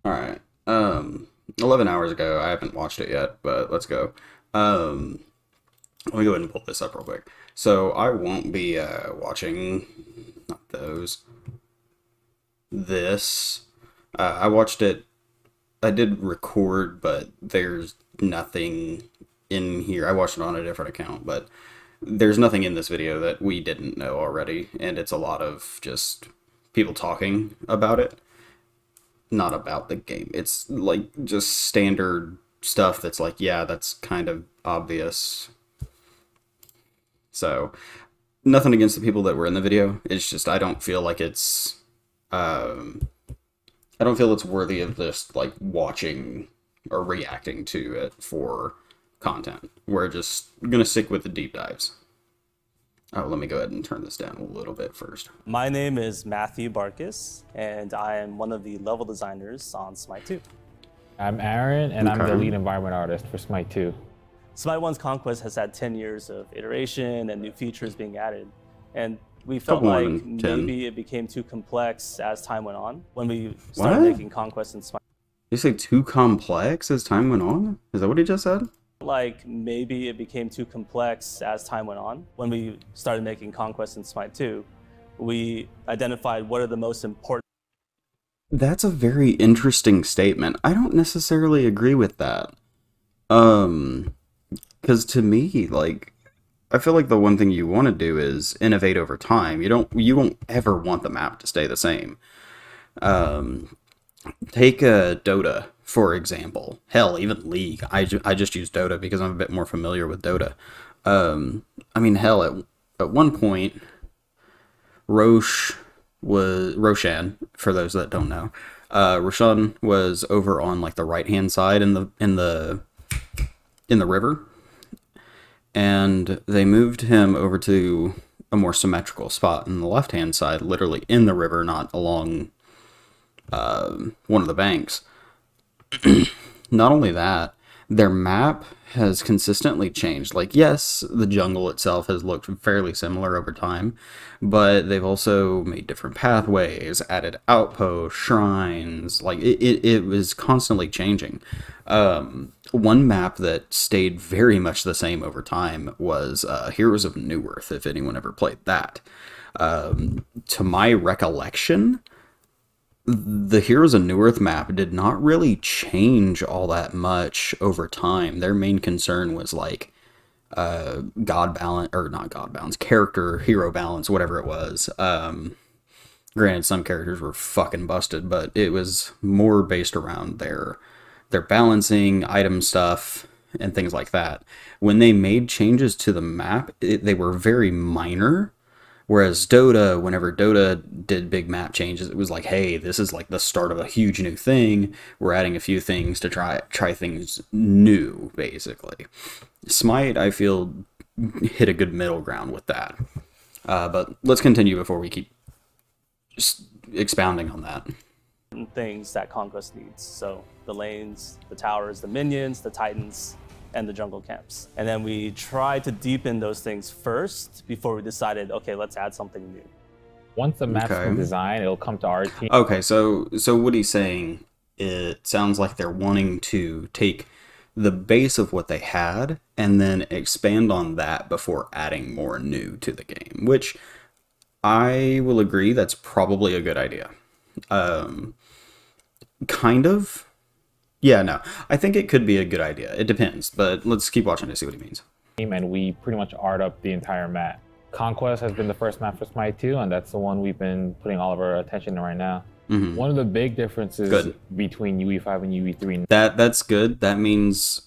All right. 11 hours ago. I haven't watched it yet, but let's go. Um, Let me go ahead and pull this up real quick. So I won't be watching not those. This. I watched it. I did record, but there's nothing in here. I watched it on a different account, but there's nothing in this video that we didn't know already, and it's a lot of just people talking about it, not about the game. It's like just standard stuff that's like, yeah, that's kind of obvious. So, nothing against the people that were in the video. It's just I don't feel like um I don't feel it's worthy of just like watching or reacting to it for content. We're just gonna stick with the deep dives. Oh, let me go ahead and turn this down a little bit first. My name is Matthew Barkis, and I am one of the level designers on Smite 2. I'm Aaron, and I'm the Okay. lead environment artist for Smite 2. Smite 1's Conquest has had 10 years of iteration and new features being added, and we felt Couple more like than 10. maybe it became too complex as time went on. When we started What? making Conquest and Smite, You say too complex as time went on? Is that what he just said? like maybe it became too complex as time went on. When we started making Conquest and Smite 2, we identified what are the most important. That's a very interesting statement. I don't necessarily agree with that. Because to me, like, I feel like the one thing you want to do is innovate over time. You don't ever want the map to stay the same. Um, Take Dota, for example. Hell, even League. I just use Dota because I'm a bit more familiar with Dota. I mean, hell, at one point, Roshan, for those that don't know. Roshan was over on like the right hand side in the river, and they moved him over to a more symmetrical spot in the left hand side, literally in the river, not along one of the banks. Not only that, their map has consistently changed. Like, yes, the jungle itself has looked fairly similar over time, but they've also made different pathways, added outposts, shrines. Like, it was constantly changing. One map that stayed very much the same over time was Heroes of Newerth, if anyone ever played that. To my recollection, the Heroes of Newerth map did not really change all that much over time. Their main concern was like god balance, or not god balance, character hero balance, whatever it was. Granted, some characters were fucking busted, but it was more based around their balancing, item stuff, and things like that. When they made changes to the map, they were very minor. Whereas Dota, whenever Dota did big map changes, it was like, hey, this is like the start of a huge new thing. We're adding a few things to try things new, basically. Smite, I feel, hit a good middle ground with that. But let's continue before we keep just expounding on that. Things that Conquest needs. So the lanes, the towers, the minions, the titans, and the jungle camps. And then we tried to deepen those things first before we decided, okay, let's add something new. Once the map's Okay. been designed, it'll come to our team. Okay, so what he's saying, it sounds like they're wanting to take the base of what they had and then expand on that before adding more new to the game, which I will agree that's probably a good idea. Kind of. Yeah, no. I think it could be a good idea. It depends, but let's keep watching to see what he means. And we pretty much art up the entire map. Conquest has been the first map for Smite 2, and that's the one we've been putting all of our attention to right now. One of the big differences Good. between UE5 and UE3. That's good. That means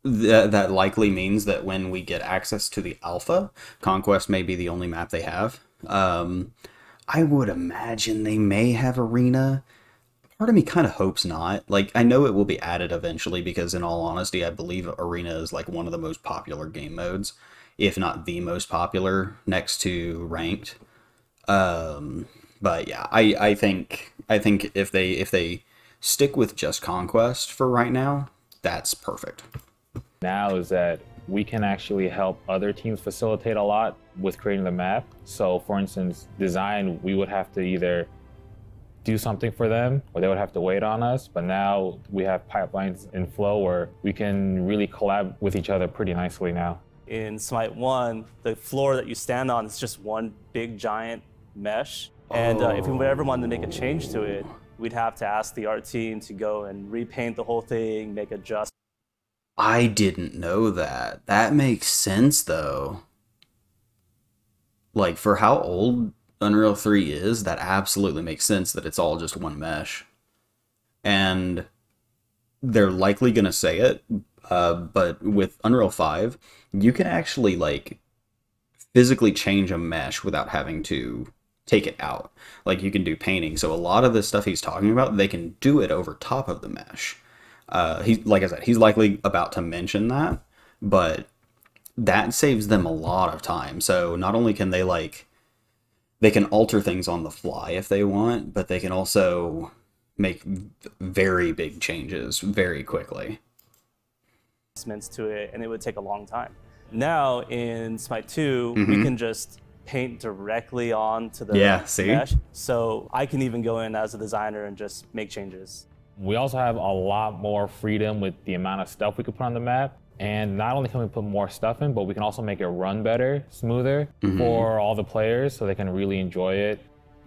that likely means that when we get access to the alpha, Conquest may be the only map they have. I would imagine they may have Arena. Part of me kind of hopes not. Like, I know it will be added eventually because, in all honesty, I believe Arena is like one of the most popular game modes, if not the most popular, next to Ranked. But yeah, I think if they stick with just Conquest for right now, that's perfect. Now is that we can actually help other teams facilitate a lot with creating the map. So for instance, design, we would have to either do something for them, or they would have to wait on us. But now we have pipelines in flow where we can really collab with each other pretty nicely now. In Smite 1, the floor that you stand on is just one big giant mesh. And if we ever wanted to make a change to it, we'd have to ask the art team to go and repaint the whole thing, make adjustments. I didn't know that. That makes sense, though. Like, for how old Unreal 3 is, that absolutely makes sense that it's all just one mesh. And they're likely going to say it, but with Unreal 5, you can actually, like, physically change a mesh without having to take it out. Like, you can do painting. So a lot of the stuff he's talking about, they can do it over top of the mesh. Like I said, he's likely about to mention that, but that saves them a lot of time. So not only can they, like, they can alter things on the fly if they want, but they can also make very big changes very quickly. To it, and it would take a long time. Now in Smite 2, we can just paint directly onto the mesh. So I can even go in as a designer and just make changes. We also have a lot more freedom with the amount of stuff we could put on the map. And not only can we put more stuff in, but we can also make it run better, smoother for all the players so they can really enjoy it.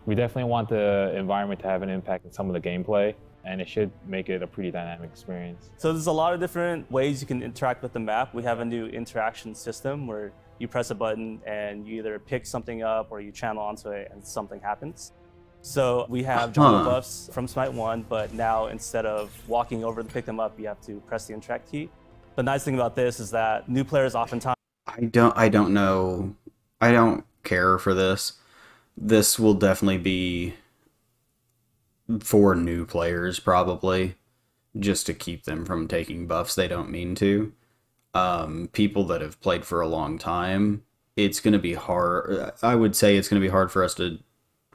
We definitely want the environment to have an impact in some of the gameplay, and it should make it a pretty dynamic experience. So there's a lot of different ways you can interact with the map. We have a new interaction system where you press a button and you either pick something up or you channel onto it and something happens. So we have jungle buffs from Smite 1, but now instead of walking over to pick them up, you have to press the interact key. The nice thing about this is that new players oftentimes... I don't know. I don't care for this. This will definitely be for new players, probably, just to keep them from taking buffs they don't mean to. People that have played for a long time, it's going to be hard. I would say it's going to be hard for us to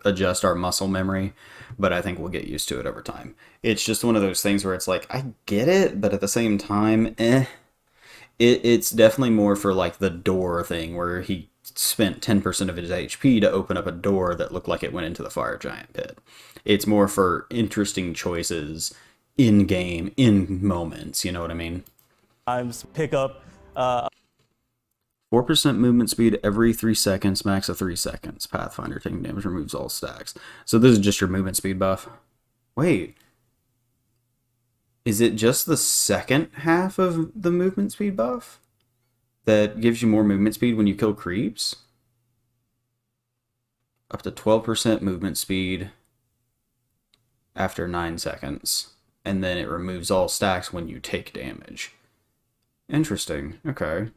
adjust our muscle memory, but I think we'll get used to it over time. It's just one of those things where it's like, I get it, but at the same time, it's definitely more for like the door thing where he spent 10% of his HP to open up a door that looked like it went into the fire giant pit. It's more for interesting choices in game, in moments, you know what I mean? Pick up 4% movement speed every 3 seconds, max of 3 seconds. Pathfinder taking damage removes all stacks. So this is just your movement speed buff. Wait. Is it just the second half of the movement speed buff that gives you more movement speed when you kill creeps? Up to 12% movement speed after 9 seconds. And then it removes all stacks when you take damage. Interesting. Okay.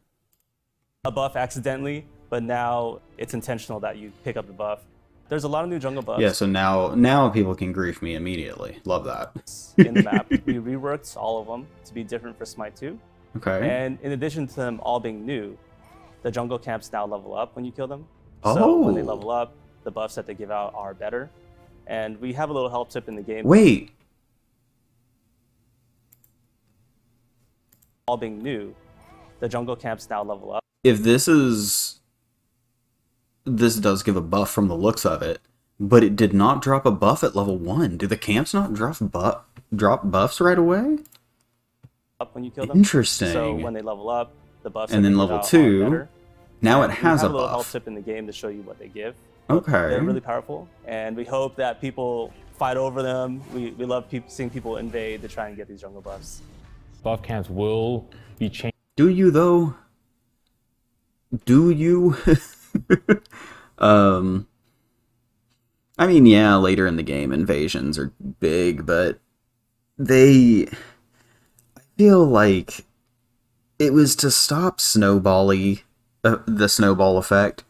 A buff accidentally, but now it's intentional that you pick up the buff. There's a lot of new jungle buffs. Yeah, so now people can grief me immediately. Love that. In the map, we reworked all of them to be different for Smite 2. Okay. And in addition to them all being new, the jungle camps now level up when you kill them. So when they level up, the buffs that they give out are better. And we have a little help tip in the game. Wait. All being new, the jungle camps now level up. If this does give a buff from the looks of it, but it did not drop a buff at level 1. Do the camps not drop buffs right away? Up when you kill them. Interesting. So when they level up, the buffs and then level 2, now it has a little buff. help tip in the game to show you what they give. Okay. They're really powerful, and we hope that people fight over them. We love seeing people invade to try and get these jungle buffs. Buff camps will be changed. Do you though? Do you? I mean, yeah, later in the game, invasions are big, but I feel like it was to stop the snowball effect.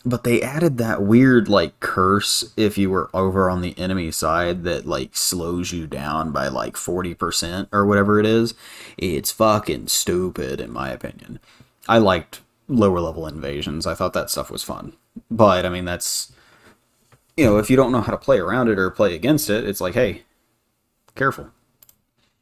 But they added that weird, like, curse if you were over on the enemy side that, like, slows you down by, like, 40% or whatever it is. It's fucking stupid, in my opinion. I liked lower level invasions. I thought that stuff was fun. But, I mean, that's, you know, if you don't know how to play around it or play against it, it's like, hey, careful.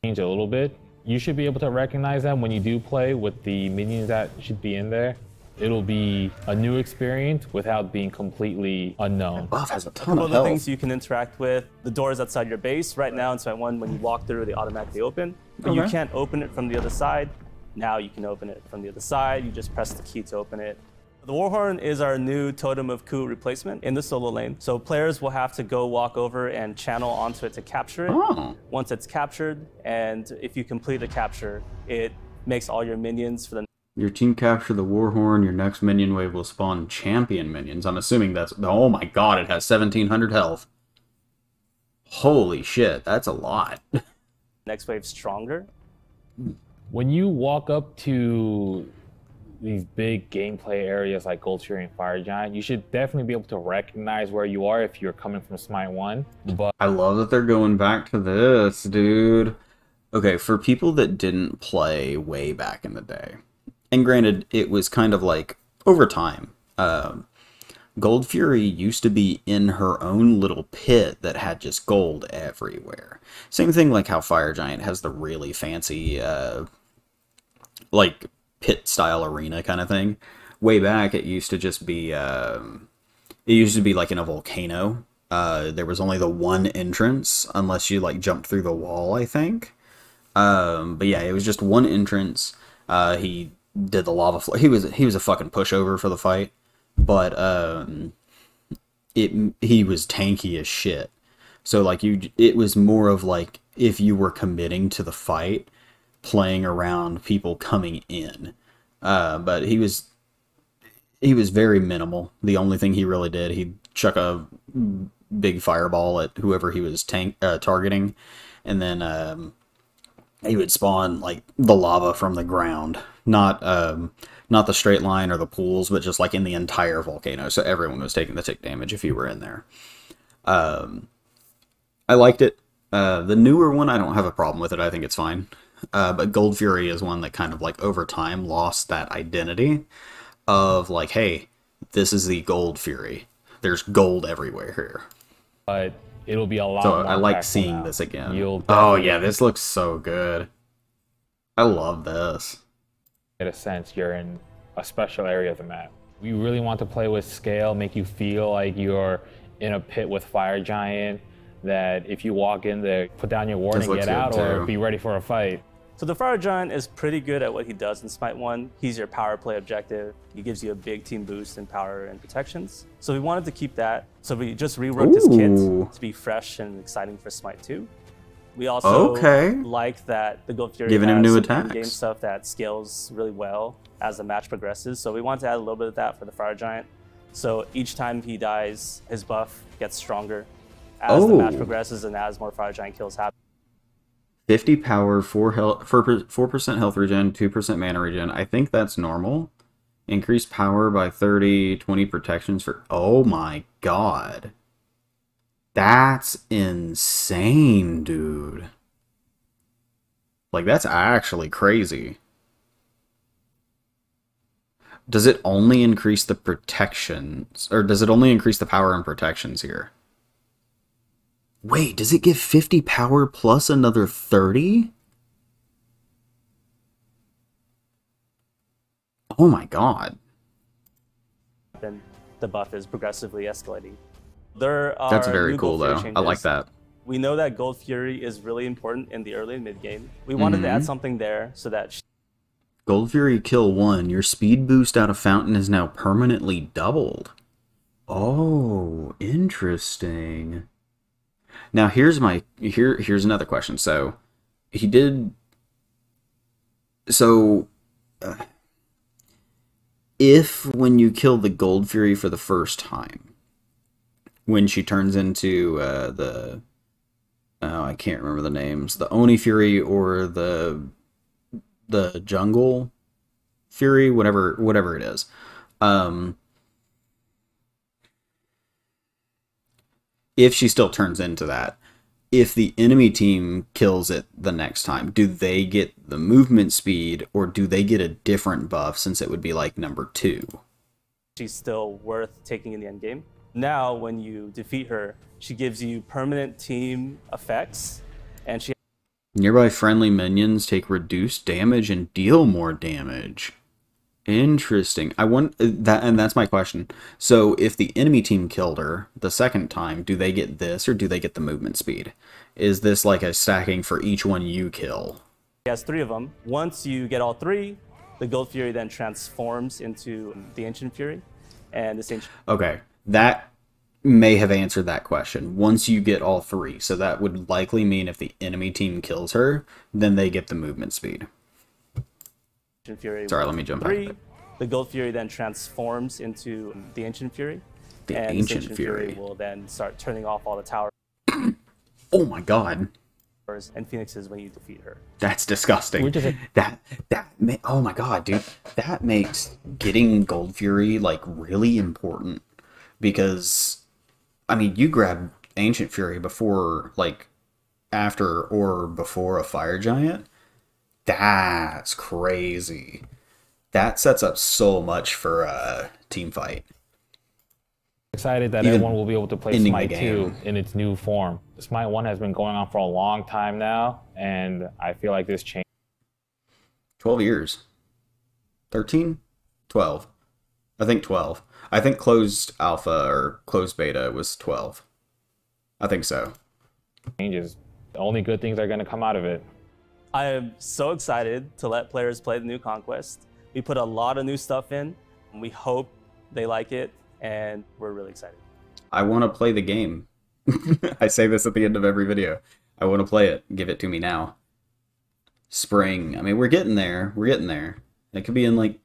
Change a little bit. You should be able to recognize them when you do play with the minions that should be in there. it'll be a new experience without being completely unknown. Buff has a A ton couple of of the health. things you can interact with, the doors outside your base. Right now in Smite 1, when you walk through, they automatically open. But you Okay. can't open it from the other side. Now you can open it from the other side. You just press the key to open it. The Warhorn is our new Totem of Ku replacement in the solo lane. So players will have to go walk over and channel onto it to capture it. Oh. Once it's captured, and if you complete the capture, it makes all your minions for the Your team capture the Warhorn, your next minion wave will spawn champion minions. I'm assuming that's... Oh my god, it has 1700 health. Holy shit, that's a lot. next wave stronger. When you walk up to these big gameplay areas like Gold Fury and Fire Giant, you should definitely be able to recognize where you are if you're coming from Smite 1. But I love that they're going back to this, dude. Okay, for people that didn't play way back in the day, and granted, it was kind of like over time, Gold Fury used to be in her own little pit that had just gold everywhere. Same thing like how Fire Giant has the really fancy, like, pit-style arena kind of thing. Way back, it used to just be, like in a volcano. There was only the one entrance, unless you, like, jumped through the wall, I think. But yeah, it was just one entrance. He did the lava floor. He was a fucking pushover for the fight. But he was tanky as shit. So like it was more of like if you were committing to the fight, playing around people coming in. But he was very minimal. The only thing he really did, he'd chuck a big fireball at whoever he was targeting, and then he would spawn like the lava from the ground, not the straight line or the pools, but just like in the entire volcano. So everyone was taking the tick damage if you were in there. I liked it. The newer one, I don't have a problem with it. I think it's fine. But Gold Fury is one that kind of like over time lost that identity of like, hey, this is the Gold Fury. There's gold everywhere here. it'll be a lot So more I like impactful seeing now. this again. You'll Oh definitely yeah, this looks so good. I love this. get a sense you're in a special area of the map. We really want to play with scale, make you feel like you're in a pit with Fire Giant, that if you walk in there, put down your ward This and looks get out, good, or too. be ready for a fight. So the Fire Giant is pretty good at what he does in Smite 1. He's your power play objective. He gives you a big team boost in power and protections. So we wanted to keep that. So we just reworked his Ooh. kit to be fresh and exciting for Smite 2. We also Okay. like that the Gold Fury Giving him has new some game attacks. stuff that scales really well as the match progresses. So we wanted to add a little bit of that for the Fire Giant. So each time he dies, his buff gets stronger as the match Oh. progresses and as more Fire Giant kills happen. 50 power, 4% health regen, 2% mana regen. I think that's normal. Increase power by 30, 20 protections for... Oh my god. That's insane, dude. Like, that's actually crazy. Does it only increase the protections? Or does it only increase the power and protections here? Wait, does it give 50 power plus another 30? Oh my god. And the buff is progressively escalating. There are That's very new cool, Gold Fury though. I changes. like that. We know that Gold Fury is really important in the early and mid game. We wanted to add something there so that Gold Fury kill 1. Your speed boost out of Fountain is now permanently doubled. Oh, interesting. Now here's another question. So he did. So if when you kill the Gold Fury for the first time, when she turns into the I can't remember the names, the Oni Fury or the Jungle Fury, whatever it is. If she still turns into that, if the enemy team kills it the next time, do they get the movement speed or do they get a different buff since it would be like number 2? she's still worth taking in the end game. Now, when you defeat her, she gives you permanent team effects, and she Nearby friendly minions take reduced damage and deal more damage. Interesting. I want that, and that's my question. So, if the enemy team killed her the second time, do they get this or do they get the movement speed? Is this like a stacking for each one you kill? He has 3 of them. Once you get all 3, the Gold Fury then transforms into the Ancient Fury, and this Ancient. Okay, that may have answered that question. Once you get all 3, so that would likely mean if the enemy team kills her, then they get the movement speed. Fury. Sorry, let me jump 3, back. the Gold Fury then transforms into the Ancient Fury. The and Ancient this Ancient Fury will then start turning off all the towers Oh my god. and phoenixes when you defeat her. That's disgusting. Oh my god, dude. That makes getting Gold Fury like really important because I mean, you grab Ancient Fury before like after or before a fire giant. That's crazy. That sets up so much for a team fight. Excited that Even everyone will be able to play ending the Smite 2 game. in its new form. Smite 1 has been going on for a long time now, and I feel like this change 12 years. 13? 12. I think 12. I think closed alpha or closed beta was 12. I think so. changes. The only good things are going to come out of it. I am so excited to let players play the new Conquest. We put a lot of new stuff in, and we hope they like it, and we're really excited. I want to play the game. I say this at the end of every video. I want to play it. Give it to me now. Spring. I mean, we're getting there. We're getting there. It could be in like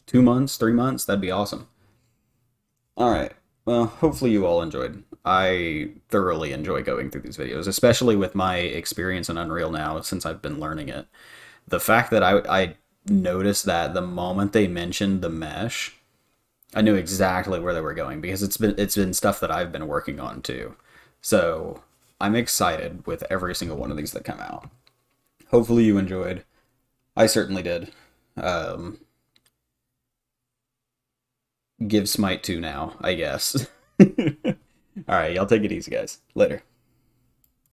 2 months, 3 months. That'd be awesome. All right. Well, hopefully you all enjoyed. I thoroughly enjoy going through these videos, especially with my experience in Unreal now since I've been learning it. The fact that I noticed that the moment they mentioned the mesh, I knew exactly where they were going because it's been stuff that I've been working on too. So I'm excited with every single one of these that come out. Hopefully you enjoyed. I certainly did. Give Smite 2 now, I guess. Alright, y'all take it easy, guys. Later.